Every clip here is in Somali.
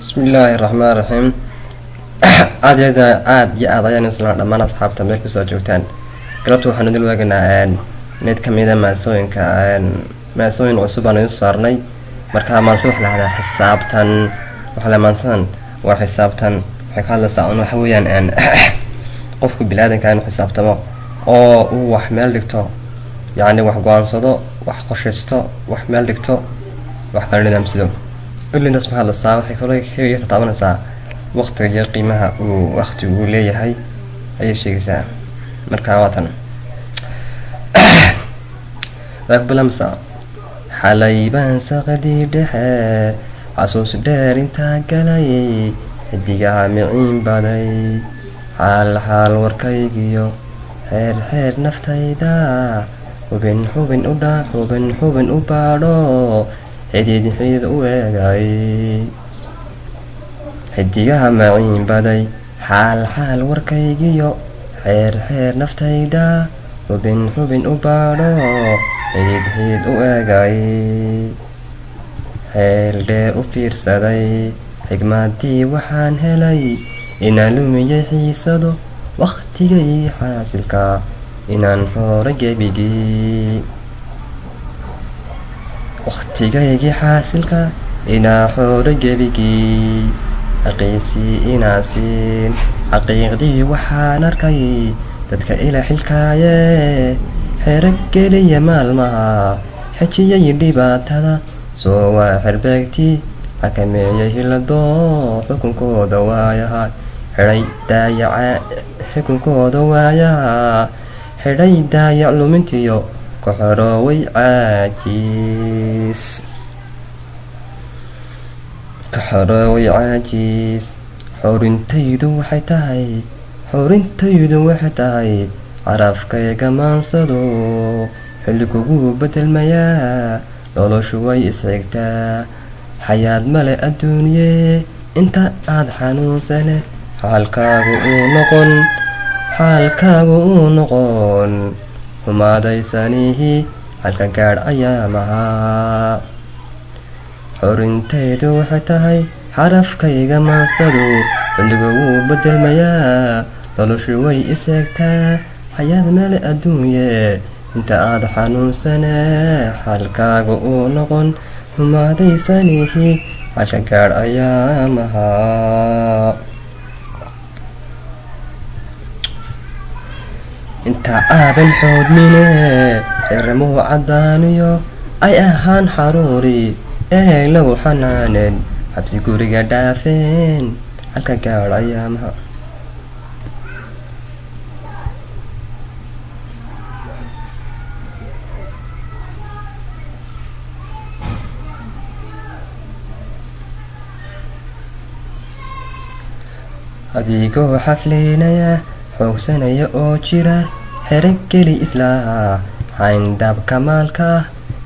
bismillaahi raxmaan raxiim. aad iyo aad ayaan isla dhammaan asxaabta meel kusoo joogtaan. galabta waxaan idin waaganaa mid kamida maasooyin cusub aan isu saarnay. markaa maanse wax lahahdaa xisaabtan. maansadan waa xisaabtan, waxay ka hadlaysaa un waxa weeyaan qofku bini-aadanka inuu xisaabtamo oo uu wax meel dhigto, yacni wax go-aansado, wax qorshaysto, wax meel dhigto, wax kala nidaamsado. ilintaas ma hadlaysaa waxay kaloo ka taabanaysaa waqtiga iyo qiimaha uu waqtigu uu leeyahay ayay sheegaysaa. markaa waatan aqbalamsa xalay baan saqadii dhexe xasuus dheer intaa galay, xidigaha miciin baday, xaal warkaygiyo xeer naftayda, xubin u baadho, xidid u eegay. xidigaha maciin baday, xaal warkaygiyo xeer naftayda, xubin u baadho, xidid u eegay. xeel dheer u fiirsaday, xigmadii waxaan helay, inaan lumiyay xiisado waqtigay xaasilka, inaan xooro gebigii. waqtigaygii xaasilka inaa xooro gebigii, xaqiisii inaa siin xaqiiqdii waxaan arkay, dadka ila xilkaaye xero geliya maalmaha, xejiyay dhibaatada, soo waa xerbeegtii xakameeyay hiladoo, xukunkooda waayaha xidhay daayac lumintiyo ku xorooway caajiis. xorintaydu waxay tahay carafkayga maansado, xilliguguu bedelmayaa, noloshu way isxigtaa, xayaad male adduunye inta aad xanuunsane, xaalkaagu uu noqon xumaadaysanihi, halka gaadh ayaa mahaa. xorintaydu waxay tahay xarafkayga maansadu, xilliga wuu bedelmayaa, noloshu way isegtaa, xayaad male adduunye inta aad xanuunsane, xaalkaaga uu noqon xumaadaysanihi, halka gaadh ayaa mahaa. inta aadan xoodmine xiramuhu caddaaniyo ay ahaan xaruuri, lagu xanaanen xabsi guriga dhaafeen, halka gaadh ayaa mahaa. adigoo xafleynaya xoogsanaya oo jira, xero geli islaha xayndaabka maalka,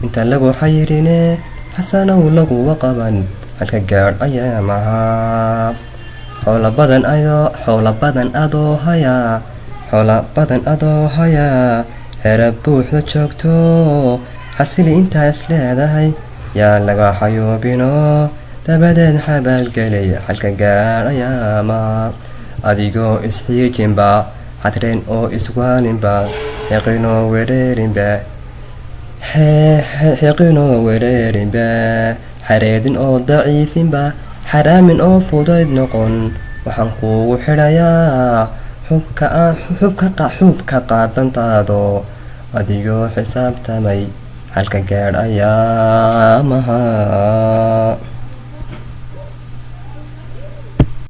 inta lagu xayrine xasanow laguwa qaban, halka gaadh ayaa mahaa. xoola badan adoo hayaa, xero buuxda joogto, xasili intaa is leedahay, yaa laga xayoobino, dabadeed xabaalgelay, halka gaadh ayaa mahaa. adigoo isxiijinba xadreen oo iswaaninba, xeqinoo wereerinba, xareedin oo daciifinba, xaraamin oo fudayd noqon, waxaan kuugu xidhayaa xubka qaadantaado, adigoo xisaabtamay, halka gaadh ayaa mahaa.